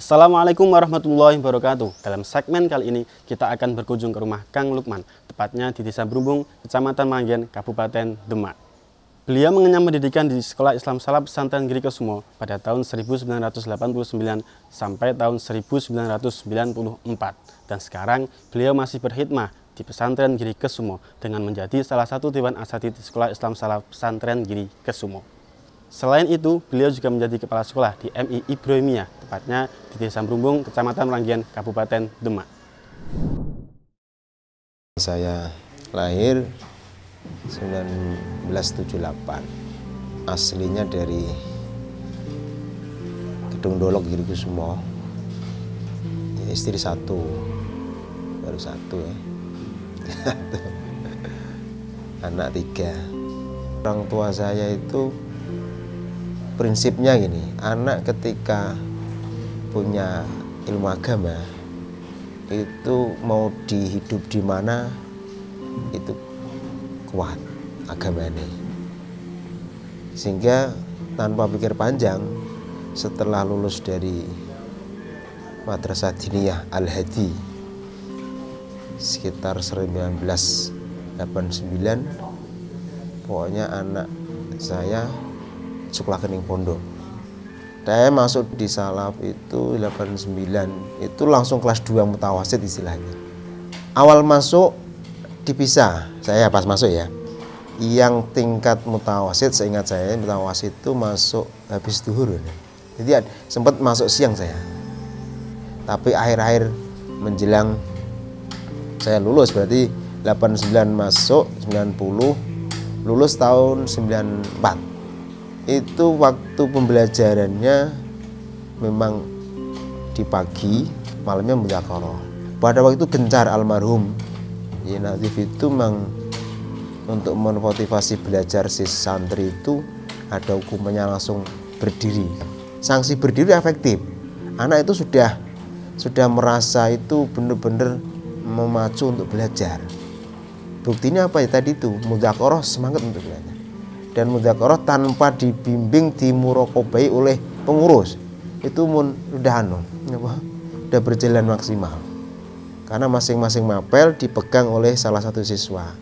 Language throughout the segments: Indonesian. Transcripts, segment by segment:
Assalamualaikum warahmatullahi wabarakatuh. Dalam segmen kali ini kita akan berkunjung ke rumah Kang Lukman, tepatnya di Desa Brumbung, Kecamatan Manggen, Kabupaten Demak. Beliau mengenyam pendidikan di Sekolah Islam Salah Pesantren Giri Kesumo pada tahun 1989 sampai tahun 1994. Dan sekarang beliau masih berkhidmah di Pesantren Giri Kesumo dengan menjadi salah satu Dewan Asatidz Sekolah Islam Salah Pesantren Giri Kesumo. Selain itu, beliau juga menjadi kepala sekolah di MI Ibrahimiyah, tepatnya di Desa Brumbung, Kecamatan Manggen, Kabupaten Demak. Saya lahir 1978, aslinya dari Gedung Dolok Giri Kesumo. Istri satu, baru satu ya. Anak tiga. Orang tua saya itu prinsipnya gini, anak ketika punya ilmu agama itu mau dihidup di mana itu kuat agamanya, sehingga tanpa pikir panjang setelah lulus dari Madrasah Diniyah Al-Hadi sekitar 1989, pokoknya anak saya sekolah kening pondok. Saya masuk di Salaf itu 89, itu langsung kelas 2 mutawasid istilahnya. Awal masuk dipisah, saya pas masuk ya. Yang tingkat mutawasid, seingat saya mutawasid itu masuk habis zuhur. Jadi sempat masuk siang saya. Tapi akhir-akhir menjelang saya lulus, berarti 89 masuk, 90 lulus tahun 94. Itu waktu pembelajarannya memang di pagi, malamnya mudzakarah. Pada waktu itu gencar almarhum ya Natif itu memang untuk memotivasi belajar si santri itu ada hukumannya langsung berdiri. Sanksi berdiri efektif. Anak itu sudah merasa itu benar-benar memacu untuk belajar. Buktinya apa ya tadi itu, mudzakarah semangat untuk belajar. Dan mudzakarah tanpa dibimbing, dimurokobai oleh pengurus itu udah berjalan maksimal karena masing-masing mapel dipegang oleh salah satu siswa.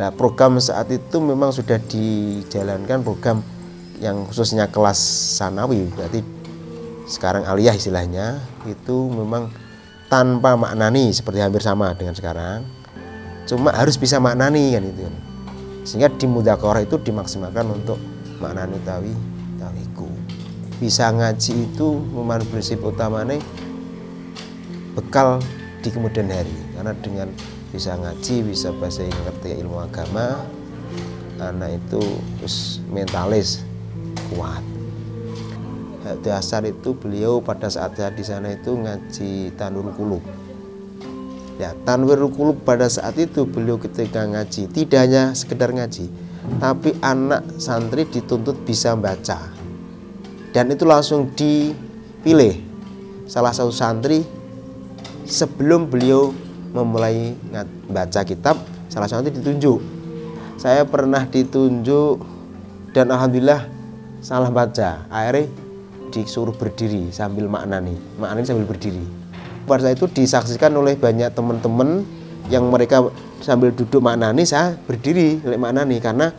Nah, program saat itu memang sudah dijalankan, program yang khususnya kelas sanawi, berarti sekarang aliyah istilahnya, itu memang tanpa maknani seperti hampir sama dengan sekarang, cuma harus bisa maknani kan itu. Sehingga di mudzakarah itu dimaksimalkan untuk maknani tawiku. Bisa ngaji itu memang prinsip utamanya bekal di kemudian hari. Karena dengan bisa ngaji, bisa bahasa ngerti ilmu agama, anak itu terus mentalis kuat. Dasar itu beliau pada saat saya di sana itu ngaji Tanwirul Qulub. Ya, Tanwirul Qulub pada saat itu beliau ketika ngaji tidak hanya sekedar ngaji, tapi anak santri dituntut bisa baca. Dan itu langsung dipilih salah satu santri sebelum beliau memulai baca kitab, salah satu ditunjuk. Saya pernah ditunjuk dan alhamdulillah salah baca. Akhirnya disuruh berdiri sambil maknani sambil berdiri. Pada saat itu disaksikan oleh banyak teman-teman yang mereka sambil duduk maknani, saya berdiri lek maknani karena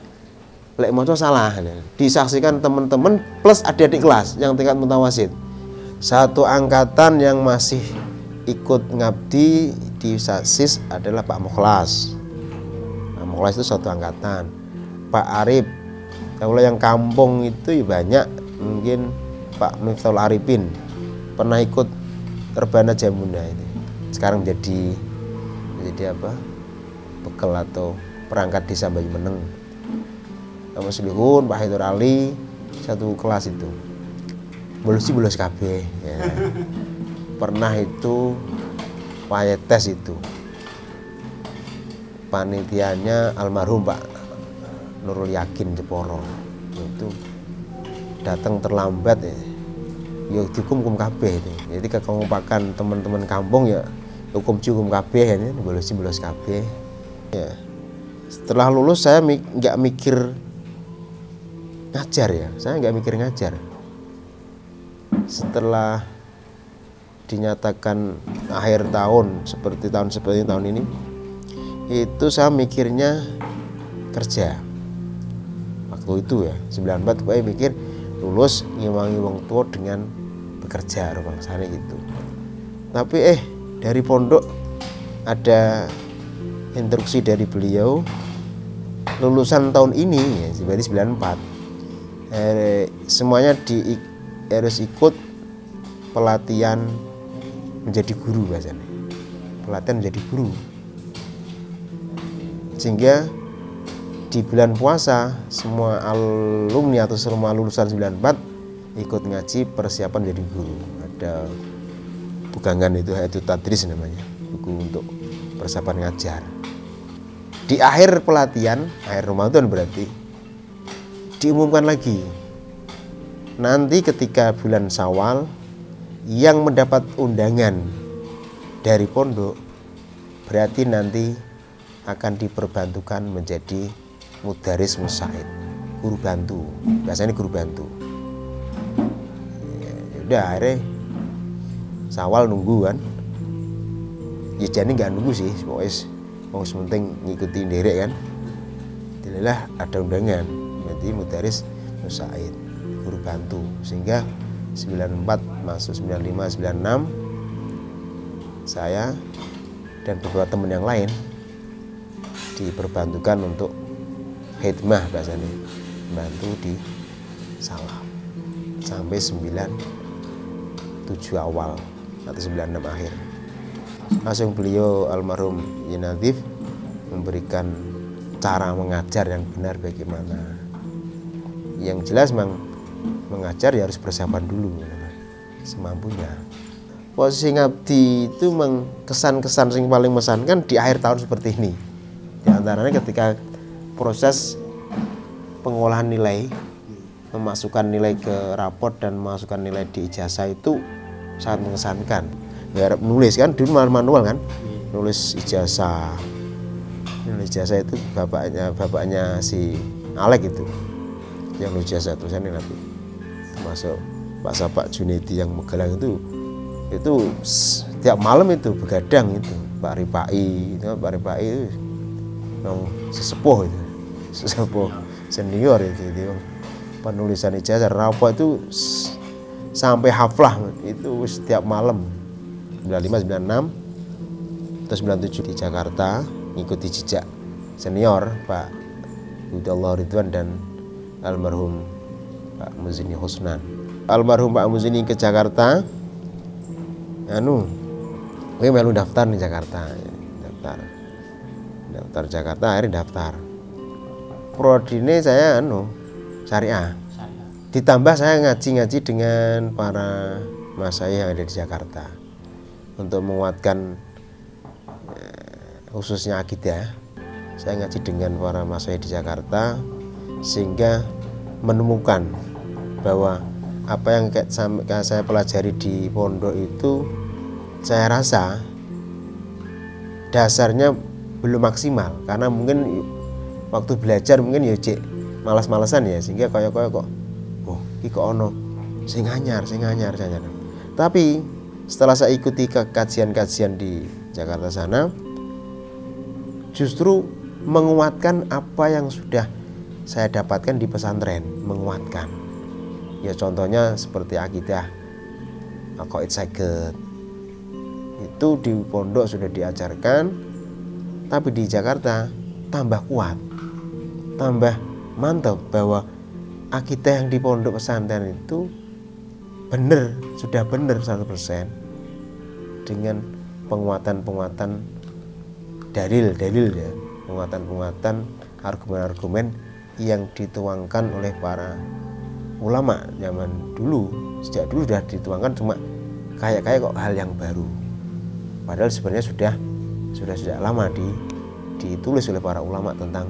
lek maca salah. Disaksikan teman-teman plus adik-adik kelas yang tingkat mutawasid. Satu angkatan yang masih ikut ngabdi di SASIS adalah Pak Mukhlas. Pak Mukhlas itu satu angkatan. Pak Arif, kalau yang kampung itu ya banyak, mungkin Pak Miftahul Arifin pernah ikut Rebana Jamuna ini. Sekarang menjadi apa? Bekal atau perangkat desa Banyumeneng. Pak Muslihun, Pak Haidur Ali satu kelas itu. Bolos kabeh ya. Pernah itu payetes itu. Panitianya almarhum Pak Nurul Yakin Jeporo. Itu datang terlambat ya. Ya dihukum kabeh itu. Jadi kekompakan teman-teman kampung ya hukum kabeh ini bolos kabeh. Ya. Setelah lulus saya nggak mikir ngajar ya, saya nggak mikir ngajar. Setelah dinyatakan akhir tahun seperti tahun ini, itu saya mikirnya kerja. Waktu itu ya 94 pokoknya mikir lulus ngiwangi wong tua dengan bekerja rumangsane gitu. Tapi dari pondok ada instruksi dari beliau, lulusan tahun ini ya berarti 94 semuanya harus ikut pelatihan menjadi guru bahasanya. Pelatihan menjadi guru. Sehingga di bulan puasa semua alumni atau semua lulusan 94 ikut ngaji persiapan jadi guru. Ada bukangan itu tadris namanya, buku untuk persiapan ngajar. Di akhir pelatihan, akhir Ramadan berarti diumumkan lagi. Nanti ketika bulan Syawal yang mendapat undangan dari pondok berarti nanti akan diperbantukan menjadi mudaris musaid, guru bantu. Biasanya guru bantu. Ya udah akhirnya Syawal nunggu kan. Ya jadi nggak nunggu sih, pokoknya mau penting ngikuti derek kan. Alhamdulillah ada undangan berarti mudaris musaid, guru bantu. Sehingga 94 masuk 95 96 saya dan beberapa teman yang lain diperbantukan untuk khidmah bahasanya, bantu di Salam sampai 97 awal atau 96 akhir. Langsung beliau almarhum Yinadif memberikan cara mengajar yang benar bagaimana. Yang jelas memang mengajar ya harus persiapan dulu semampunya. Posisi ngabdi itu kesan-kesan yang paling mesankan di akhir tahun seperti ini. Di antaranya ketika proses pengolahan nilai, memasukkan nilai ke raport dan memasukkan nilai di ijazah itu sangat mengesankan. Ya menulis kan dulu manual kan, nulis ijazah. Nulis ijazah itu bapaknya si Alek itu yang nulis ijazah tulisannya nanti. Termasuk Pak Junaidi yang Magelang itu tiap malam itu begadang itu Pak Ripai itu yang sesepuh itu, sesepuh senior itu penulisan ijazah rapor itu sampai haflah itu setiap malam 95, 96 atau 97 di Jakarta ngikuti jejak senior Pak Budallah Ridwan dan almarhum Pak Muzini Husnan. Almarhum Pak Muzini ke Jakarta, gue melu daftar di Jakarta, daftar Jakarta, akhirnya daftar. Prodine saya syariah. Ditambah saya ngaji dengan para masai yang ada di Jakarta untuk menguatkan khususnya akidah. Saya ngaji dengan para masai di Jakarta sehingga menemukan bahwa apa yang saya pelajari di pondok itu saya rasa dasarnya belum maksimal karena mungkin waktu belajar mungkin ya malas-malasan ya sehingga kok iki kok ono sing anyar. Tapi setelah saya ikuti kajian-kajian di Jakarta sana justru menguatkan apa yang sudah saya dapatkan di pesantren, menguatkan. Ya contohnya seperti akidah aqaid saged. Itu di pondok sudah diajarkan, tapi di Jakarta tambah kuat, tambah mantap bahwa akidah yang di pondok pesantren itu sudah benar 100% dengan penguatan dalil ya, penguatan argumen-argumen yang dituangkan oleh para ulama zaman dulu. Sejak dulu sudah dituangkan, cuma kayak kok hal yang baru. Padahal sebenarnya sudah lama ditulis oleh para ulama tentang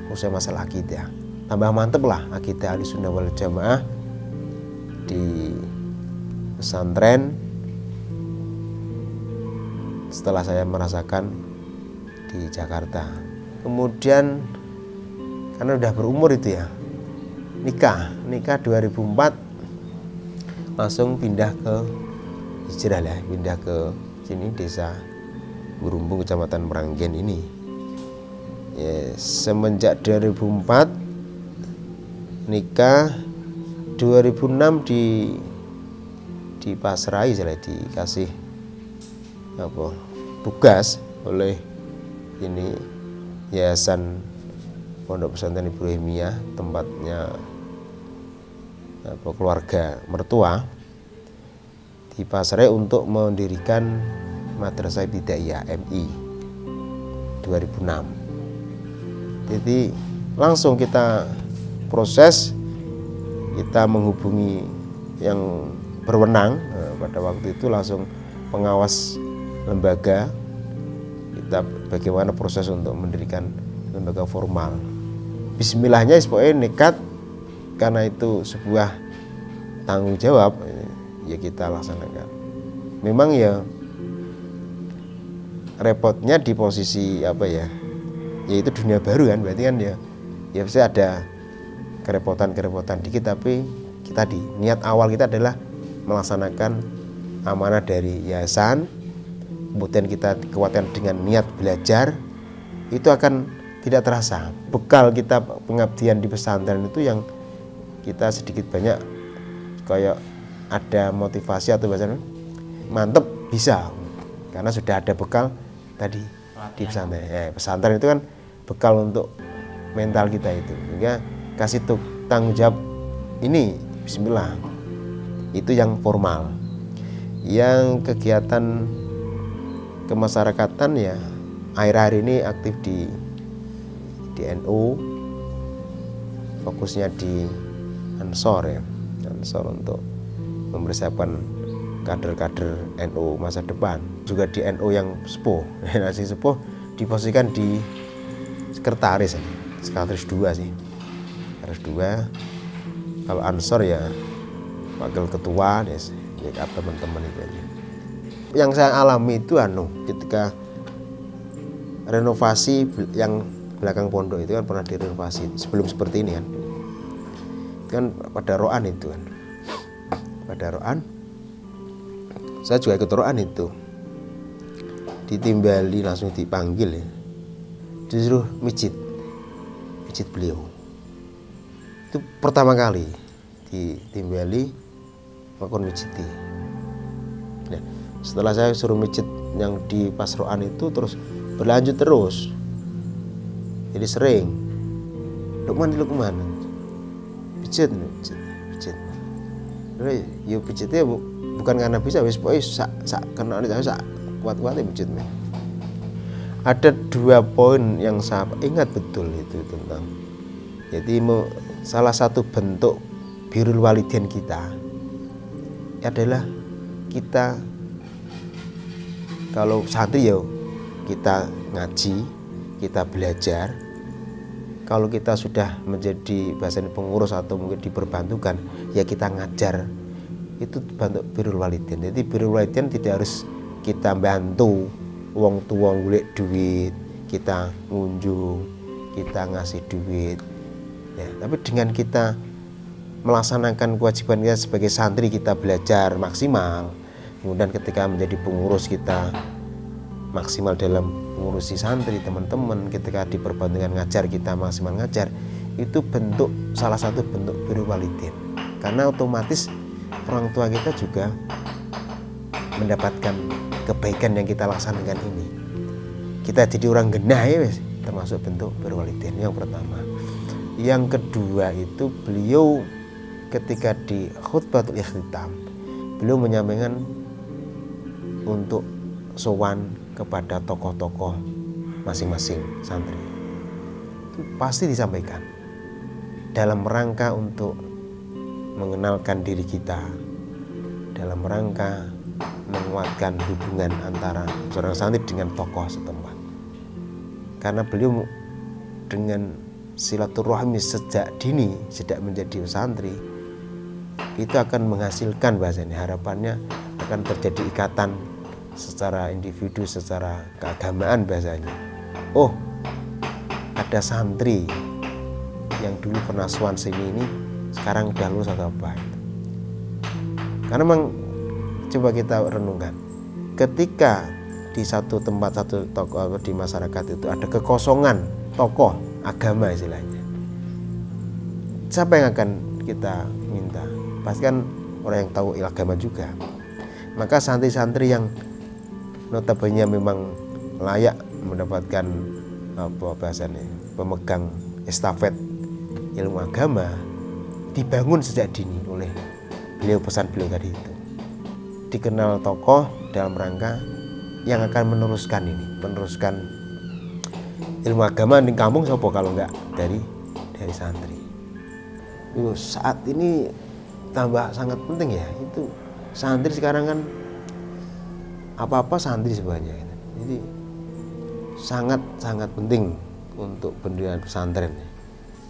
khususnya masalah akidah. Tambah mantep lah akidah Ahlussunnah wal Jamaah di pesantren setelah saya merasakan di Jakarta. Kemudian karena udah berumur itu ya, nikah 2004 langsung pindah ke hijrah lah, pindah ke sini desa Berumbung Kecamatan Meranggen ini. Ya, semenjak 2004 nikah, 2006 dipasrai, saya dikasih tugas oleh ini Yayasan Pondok Pesantren Ibrahimiyah, tempatnya keluarga mertua, dipasrai untuk mendirikan Madrasah Ibtidaiyah MI 2006. Jadi langsung kita proses, kita menghubungi yang berwenang. Pada waktu itu langsung pengawas lembaga, kita bagaimana proses untuk mendirikan lembaga formal. Bismillahnya pokoknya nekat, karena itu sebuah tanggung jawab, ya kita laksanakan. Memang ya repotnya di posisi yaitu dunia baru kan, berarti kan ya pasti ada kerepotan dikit, tapi kita niat awal kita adalah melaksanakan amanah dari yayasan, kemudian kita kuatkan dengan niat belajar, itu akan tidak terasa. Bekal kita pengabdian di pesantren itu yang kita sedikit banyak kayak ada motivasi atau bahasa mantep bisa, karena sudah ada bekal tadi di pesantren. Pesantren itu kan bekal untuk mental kita itu, sehingga kasih tanggung jawab ini bismillah. Itu yang formal. Yang kegiatan kemasyarakatan ya akhir-akhir ini aktif di NU, fokusnya di Ansor ya, Ansor untuk mempersiapkan kader-kader NU masa depan. Juga di NU yang sepuh, nasi sepuh diposisikan di sekretaris 2 sih, sekretaris 2. Kalau Ansor ya wakil ketua, ya teman-teman itu aja. Yang saya alami itu ketika renovasi yang belakang pondok itu kan pernah direnovasi sebelum seperti ini kan pada roan itu kan, pada roan saya juga ikut roan itu, ditimbali langsung dipanggil ya, disuruh mijit beliau. Itu pertama kali ditimbali melakukan mijiti. Nah, setelah saya suruh mijit yang di Pasroan itu terus berlanjut terus, jadi sering Lukman pijit. Yo pijitnya bukan karena bisa, wis pokoke sak kena sak kuat-kuatnya pijit. Ada 2 poin yang saya ingat betul itu tentang, jadi salah satu bentuk birrul walidain kita adalah kita kalau santri ya kita ngaji, kita belajar. Kalau kita sudah menjadi bahasanya pengurus atau mungkin diperbantukan, ya kita ngajar. Itu bentuk birrul walidain. Jadi birrul walidain tidak harus kita bantu wong tua golek duit, kita ngunjung, kita ngasih duit. Ya, tapi dengan kita melaksanakan kewajiban kita sebagai santri, kita belajar maksimal. Kemudian ketika menjadi pengurus kita maksimal dalam mengurusi santri teman-teman, ketika diperbandingkan ngajar kita maksimal ngajar. Itu bentuk, salah satu bentuk birrul walidain, karena otomatis orang tua kita juga mendapatkan kebaikan yang kita laksanakan ini. Kita jadi orang genah ya wes, termasuk bentuk birrul walidain yang pertama. Yang kedua itu beliau ketika di khutbatul ikhtitam, beliau menyampaikan untuk sowan kepada tokoh-tokoh masing-masing santri. Itu pasti disampaikan dalam rangka untuk mengenalkan diri kita, dalam rangka menguatkan hubungan antara seorang santri dengan tokoh setempat. Karena beliau dengan silaturahmi sejak dini, sejak menjadi santri, itu akan menghasilkan bahasanya, harapannya akan terjadi ikatan secara individu, secara keagamaan bahasanya. Oh, ada santri yang dulu pernah sowan sini ini, sekarang udah lulus atau apa. Karena memang coba kita renungkan. Ketika di satu tempat, satu tokoh di masyarakat itu ada kekosongan tokoh agama istilahnya, siapa yang akan kita minta? Pasti kan orang yang tahu agama juga. Maka santri-santri yang notabene memang layak mendapatkan pemegang estafet ilmu agama dibangun sejak dini oleh beliau, pesan beliau tadi itu. Dikenal tokoh dalam rangka yang akan meneruskan ilmu agama di kampung siapa kalau enggak dari santri. Saat ini tambah sangat penting ya, itu santri sekarang kan apa-apa santri sebenarnya. Jadi sangat penting untuk pendirian pesantren.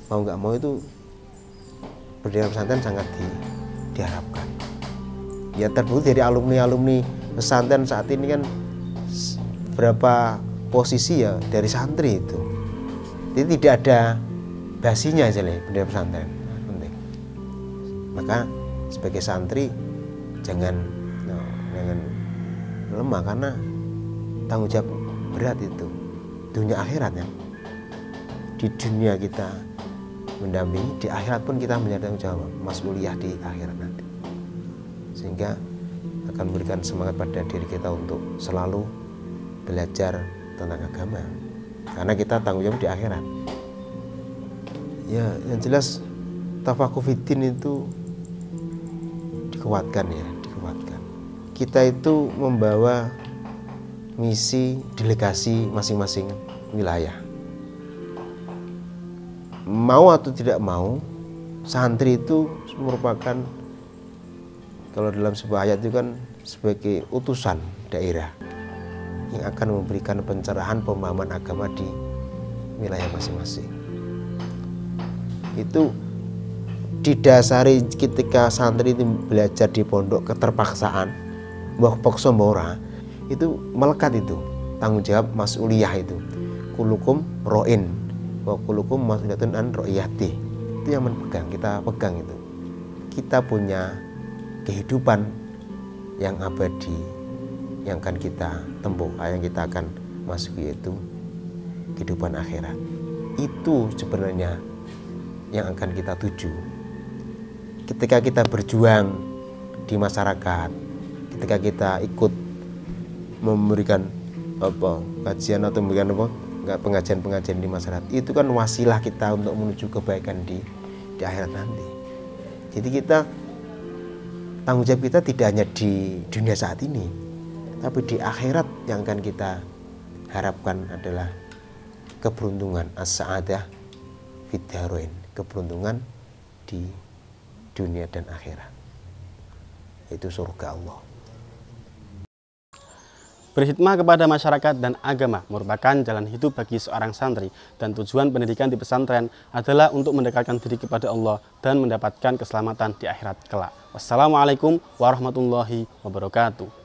Mau nggak mau itu pendirian pesantren sangat diharapkan. Ya terbukti dari alumni pesantren saat ini kan berapa posisi ya dari santri itu. Jadi tidak ada basinya aja lah pendirian pesantren. Penting. Maka sebagai santri jangan lemah, karena tanggung jawab berat itu. Dunia akhirat ya. Di dunia kita mendampingi, di akhirat pun kita menjadi tanggung jawab, mas'uliyah di akhirat nanti. Sehingga akan memberikan semangat pada diri kita untuk selalu belajar tentang agama, karena kita tanggung jawab di akhirat. Ya, yang jelas tafakuh fiddin itu dikuatkan. Kita itu membawa misi delegasi masing-masing wilayah. Mau atau tidak mau, santri itu merupakan, kalau dalam sebuah ayat itu kan sebagai utusan daerah yang akan memberikan pencerahan pemahaman agama di wilayah masing-masing. Itu didasari ketika santri itu belajar di pondok keterpaksaan, mbah paksa mbora, itu melekat itu tanggung jawab mas'uliyah itu. Kulukum ro'in wa kulukum mas'uliyatun an ro'iyati. Itu yang kita pegang itu. Kita punya kehidupan yang abadi yang akan kita tempuh, yang kita akan masuk, yaitu kehidupan akhirat. Itu sebenarnya yang akan kita tuju. Ketika kita berjuang di masyarakat, ketika kita ikut memberikan kajian atau memberikan pengajian di masyarakat, itu kan wasilah kita untuk menuju kebaikan di akhirat nanti. Jadi kita tanggung jawab kita tidak hanya di dunia saat ini, tapi di akhirat yang akan kita harapkan adalah keberuntungan, as-sa'adah fid dharain, keberuntungan di dunia dan akhirat, yaitu surga Allah. Berkhidmah kepada masyarakat dan agama merupakan jalan hidup bagi seorang santri, dan tujuan pendidikan di pesantren adalah untuk mendekatkan diri kepada Allah dan mendapatkan keselamatan di akhirat kelak. Wassalamualaikum warahmatullahi wabarakatuh.